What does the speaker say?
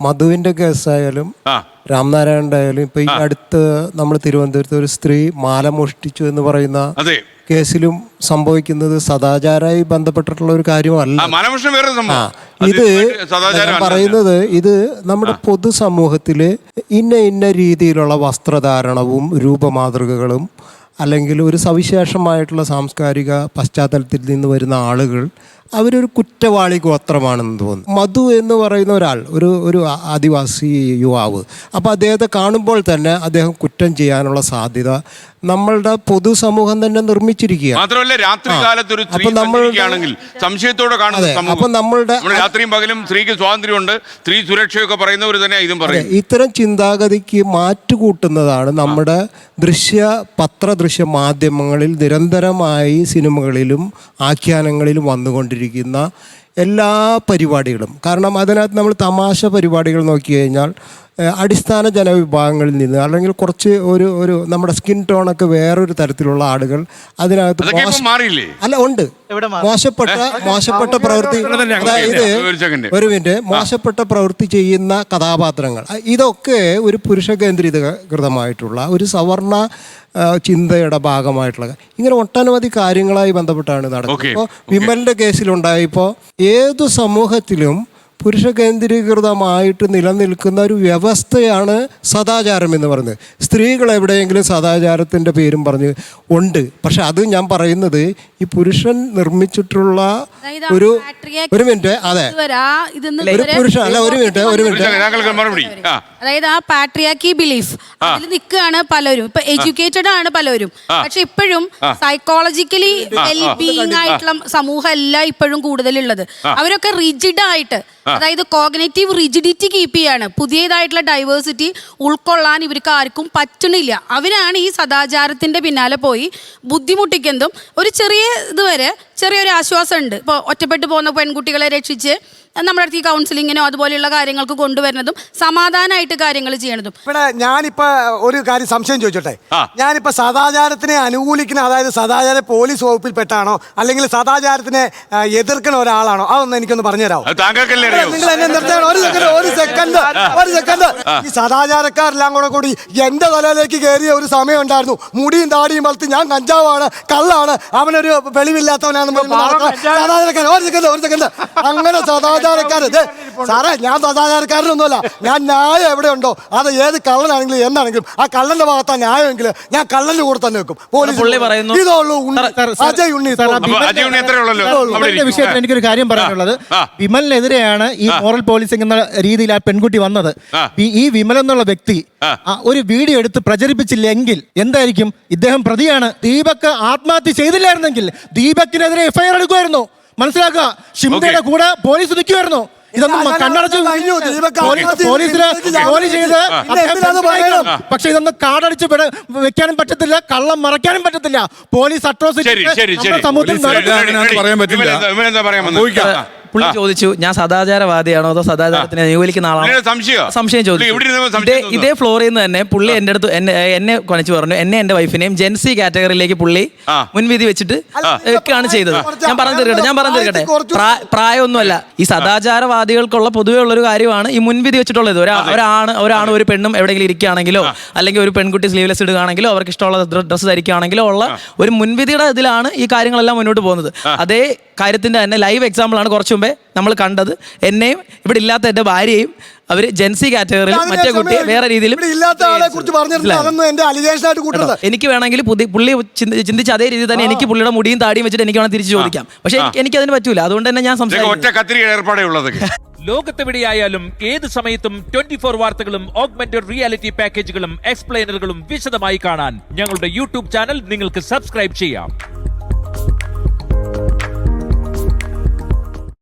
മധുവിന്റെ കേസായാലും രാംനാരായണന്റെ ആയാലും ഇപ്പൊ ഈ അടുത്ത് നമ്മൾ തിരുവനന്തപുരത്ത് ഒരു സ്ത്രീ മാല മോഷ്ടിച്ചു എന്ന് പറയുന്ന കേസിലും സംഭവിക്കുന്നത് സദാചാരമായി ബന്ധപ്പെട്ടിട്ടുള്ള ഒരു കാര്യമല്ല. ഇത് ഞാൻ പറയുന്നത് ഇത് നമ്മുടെ പൊതുസമൂഹത്തില് ഇന്ന രീതിയിലുള്ള വസ്ത്രധാരണവും രൂപമാതൃകകളും അല്ലെങ്കിൽ ഒരു സവിശേഷമായിട്ടുള്ള സാംസ്കാരിക പശ്ചാത്തലത്തിൽ നിന്ന് വരുന്ന ആളുകൾ അവരൊരു കുറ്റവാളി ഗോത്രമാണെന്ന് തോന്നുന്നു. മധു എന്ന് പറയുന്ന ഒരാൾ ഒരു ആദിവാസി യുവാവ്. അപ്പോൾ അദ്ദേഹത്തെ കാണുമ്പോൾ തന്നെ അദ്ദേഹം കുറ്റം ചെയ്യാനുള്ള സാധ്യത നമ്മളുടെ പൊതുസമൂഹം തന്നെ നിർമ്മിച്ചിരിക്കുകയാണ്. മാത്രമല്ല രാത്രികാലത്ത് ഒരു സ്ത്രീ സഞ്ചരിക്കുകയാണെങ്കിൽ സംശയത്തോടെ കാണുന്ന അപ്പം നമ്മളുടെ രാത്രിയും പകലും സ്ത്രീക്ക് സ്വാതന്ത്ര്യമുണ്ട്, സ്ത്രീ സുരക്ഷയൊക്കെ പറയുന്നവർ തന്നെ ഇതും പറയും. ഇത്തരം ചിന്താഗതിക്ക് മാറ്റുകൂട്ടുന്നതാണ് നമ്മുടെ പത്രദൃശ്യ മാധ്യമങ്ങളിൽ നിരന്തരമായി സിനിമകളിലും ആഖ്യാനങ്ങളിലും വന്നുകൊണ്ടിരിക്കുന്ന എല്ലാ പരിപാടികളും. കാരണം അതിനകത്ത് നമ്മൾ തമാശ പരിപാടികൾ നോക്കി കഴിഞ്ഞാൽ അടിസ്ഥാന ജനവിഭാഗങ്ങളിൽ നിന്ന് അല്ലെങ്കിൽ കുറച്ച് ഒരു നമ്മുടെ സ്കിൻ ടോണൊക്കെ വേറൊരു തരത്തിലുള്ള ആളുകൾ അതിനകത്ത് അല്ല ഉണ്ട്. മോശപ്പെട്ട പ്രവൃത്തി, അതായത് ഒരു മിനിറ്റ്, മോശപ്പെട്ട പ്രവൃത്തി ചെയ്യുന്ന കഥാപാത്രങ്ങൾ, ഇതൊക്കെ ഒരു പുരുഷ കേന്ദ്രീകൃതമായിട്ടുള്ള ഒരു സവർണ ചിന്തയുടെ ഭാഗമായിട്ടുള്ള ഇങ്ങനെ ഒട്ടനവധി കാര്യങ്ങളായി ബന്ധപ്പെട്ടാണ് നടക്കുന്നത്. ഇപ്പോൾ വിമലിന്റെ കേസിലുണ്ടായപ്പോൾ ഏതു സമൂഹത്തിലും പുരുഷ കേന്ദ്രീകൃതമായിട്ട് നിലനിൽക്കുന്ന ഒരു വ്യവസ്ഥയാണ് സദാചാരം എന്ന് പറയുന്നത്. സ്ത്രീകൾ എവിടെയെങ്കിലും സദാചാരത്തിൻ്റെ പേരും പറഞ്ഞ് ഉണ്ട്. പക്ഷെ അത് ഞാൻ പറയുന്നത് ഈ പുരുഷൻ നിർമ്മിച്ചിട്ടുള്ള ഒരു മിനിറ്റ്, അതെ, ഒരു പുരുഷൻ അല്ല, ഒരു മിനിറ്റ്, അതായത് ആ പാട്രിയാർക്കി ബിലീഫ് അതിൽ നിൽക്കുകയാണ് പലരും. ഇപ്പൊ എഡ്യൂക്കേറ്റഡ് ആണ് പലരും, പക്ഷെ ഇപ്പോഴും സൈക്കോളജിക്കലി വെൽ ബീയിങ് ആയിട്ടുള്ള സമൂഹം അല്ല ഇപ്പോഴും കൂടുതലുള്ളത്. അവരൊക്കെ റിജിഡ് ആയിട്ട്, അതായത് കോഗ്നേറ്റീവ് റിജിഡിറ്റി കീപ്പ് ചെയ്യാണ്. പുതിയതായിട്ടുള്ള ഡൈവേഴ്സിറ്റി ഉൾക്കൊള്ളാൻ ഇവർക്ക് ആർക്കും പറ്റണില്ല. അവരാണ് ഈ സദാചാരത്തിന്റെ പിന്നാലെ പോയി ബുദ്ധിമുട്ടിക്കുന്നതും. ഒരു ചെറിയ ഇതുവരെ ചെറിയൊരു ആശ്വാസം ഉണ്ട്. ഇപ്പോൾ ഒറ്റപ്പെട്ടു പോകുന്ന പെൺകുട്ടികളെ രക്ഷിച്ച് നമ്മുടെ അടുത്ത് ഈ കൗൺസിലിങ്ങിനോ അതുപോലെയുള്ള കാര്യങ്ങൾക്ക് കൊണ്ടുവരുന്നതും സമാധാനമായിട്ട് കാര്യങ്ങൾ ചെയ്യണതും. ഇവിടെ ഞാനിപ്പോ ഒരു കാര്യം സംശയം ചോദിച്ചോട്ടെ. ഞാനിപ്പോ സദാചാരത്തിനെ അനുകൂലിക്കുന്ന, അതായത് സദാചാര പോലീസ് വകുപ്പിൽ പെട്ടാണോ അല്ലെങ്കിൽ സദാചാരത്തിനെ എതിർക്കുന്ന ഒരാളാണോ? അതൊന്ന് എനിക്കൊന്ന് പറഞ്ഞുതരാമോ? നിങ്ങൾ എന്നെ നിർത്തണം. ഒരു സെക്കൻഡ്. ഈ സദാചാരക്കാരെല്ലാം കൂടി എന്റെ തലയിലേക്ക് കയറിയ ഒരു സമയം ഉണ്ടായിരുന്നു. മുടിയും താടിയും വളർത്തി ഞാൻ കഞ്ചാവാണ്, കള്ളാണ്, അവനൊരു വെളിവില്ലാത്തവനാണ് സദാചാരക്കാരൻ. ഒരു സെക്കൻഡ്. അങ്ങനെ സദാചാരക്കാരൻ സാറേ, ഞാൻ സദാചാരക്കാരനൊന്നുമല്ല. ഞാൻ ന്യായം എവിടെ ഉണ്ടോ, അത് ഏത് കള്ളനാണെങ്കിലും എന്താണെങ്കിലും ആ കള്ളന്റെ ഭാഗത്താ ന്യായമെങ്കിൽ ഞാൻ കള്ളന്റെ കൂടെ തന്നെ വെക്കും. പോലീസ് ഇതുള്ളൂ. അജയ് ഉണ്ണി വിഷയത്തിൽ എനിക്കൊരു കാര്യം പറയാനുള്ളത്, വിമലിനെതിരെയാണ് ഈ മോറൽ പോലീസിംഗ് എന്ന രീതിയിൽ ആ പെൺകുട്ടി വന്നത്. ഈ വിമൽ എന്നുള്ള വ്യക്തി ഒരു വീഡിയോ എടുത്ത് പ്രചരിപ്പിച്ചില്ലെങ്കിൽ എന്തായിരിക്കും? ഇദ്ദേഹം പ്രതിയാണ്. ദീപക് ആത്മഹത്യ ചെയ്തില്ലായിരുന്നെങ്കിൽ ദീപക്കിനെതിരെ എഫ്ഐആർ എടുക്കുമായിരുന്നു. മനസ്സിലാക്കുക, ഷിംദയുടെ കൂടെ പോലീസ് നിൽക്കുമായിരുന്നു. ഇതൊന്നും കണ്ണടച്ച് പക്ഷെ ഇതൊന്നും കാടടിച്ച് വെക്കാനും പറ്റത്തില്ല, കള്ളം മറയ്ക്കാനും പറ്റത്തില്ല. പോലീസ് അട്രോസിറ്റി സമൂഹത്തിൽ പറയാൻ പറ്റില്ല. പുള്ളി ചോദിച്ചു, ഞാൻ സദാചാരവാദിയാണോ അതോ സദാചാരത്തിനെ അനുകൂലിക്കുന്ന ആളാണോ? സംശയം ചോദിച്ചു. ഇതേ ഫ്ലോറിൽ നിന്ന് തന്നെ പുള്ളി എൻ്റെ അടുത്ത് എന്നെ കൊനച്ചു പറഞ്ഞു. എന്റെ വൈഫിനെയും ജെൻസി കാറ്റഗറിയിലേക്ക് പുള്ളി മുൻവിധി വെച്ചിട്ട് ഒക്കെയാണ് ചെയ്തത്. ഞാൻ പറഞ്ഞു തീർക്കട്ടെ. പ്രായമൊന്നുമല്ല. ഈ സദാചാരവാദികൾക്കുള്ള പൊതുവേ ഉള്ളൊരു കാര്യമാണ് ഈ മുൻവിധി വെച്ചിട്ടുള്ളത്. ഒരാണ് ഒരു പെണ്ണും എവിടെയെങ്കിലും ഇരിക്കുകയാണെങ്കിലോ അല്ലെങ്കിൽ ഒരു പെൺകുട്ടി സ്ലീവ്ലെസ് ഇടുകയാണെങ്കിലോ അവർക്ക് ഇഷ്ടമുള്ള ഡ്രസ്സ് ധരിക്കുകയാണെങ്കിലോ ഉള്ള ഒരു മുൻവിധിയുടെ ഇതിലാണ് ഈ കാര്യങ്ങളെല്ലാം മുന്നോട്ട് പോകുന്നത്. അതേ കാര്യത്തിന്റെ തന്നെ ലൈവ് എക്സാമ്പിൾ ആണ് കുറച്ചു മുമ്പേ നമ്മൾ കണ്ടത്. എന്നെയും ഇവിടെ ഇല്ലാത്ത എൻ്റെ ഭാര്യയും അവര് ജെൻസി കാറ്റഗറിയിൽ മറ്റേ കുട്ടിയെ വേറെ രീതിയിലും എനിക്ക് വേണമെങ്കിൽ പുള്ളി ചിന്തിച്ച അതേ രീതിയിൽ തന്നെ എനിക്ക് പുള്ളിയുടെ മുടിയും താടിയും വെച്ചിട്ട് എനിക്ക് വേണം തിരിച്ചു ചോദിക്കാം. പക്ഷെ എനിക്ക് അതിന് പറ്റൂല. അതുകൊണ്ട് തന്നെ ഞാൻ സംസാരിക്കും. ലോകത്തെവിടെയായാലും ഏത് സമയത്തും 24 വാർത്തകളും ഓഗ്മെന്റഡ് റിയാലിറ്റി പാക്കേജുകളും എക്സ്പ്ലെയിനറുകളും വിശദമായി കാണാൻ ഞങ്ങളുടെ യൂട്യൂബ് ചാനൽ നിങ്ങൾക്ക് സബ്സ്ക്രൈബ് ചെയ്യാം.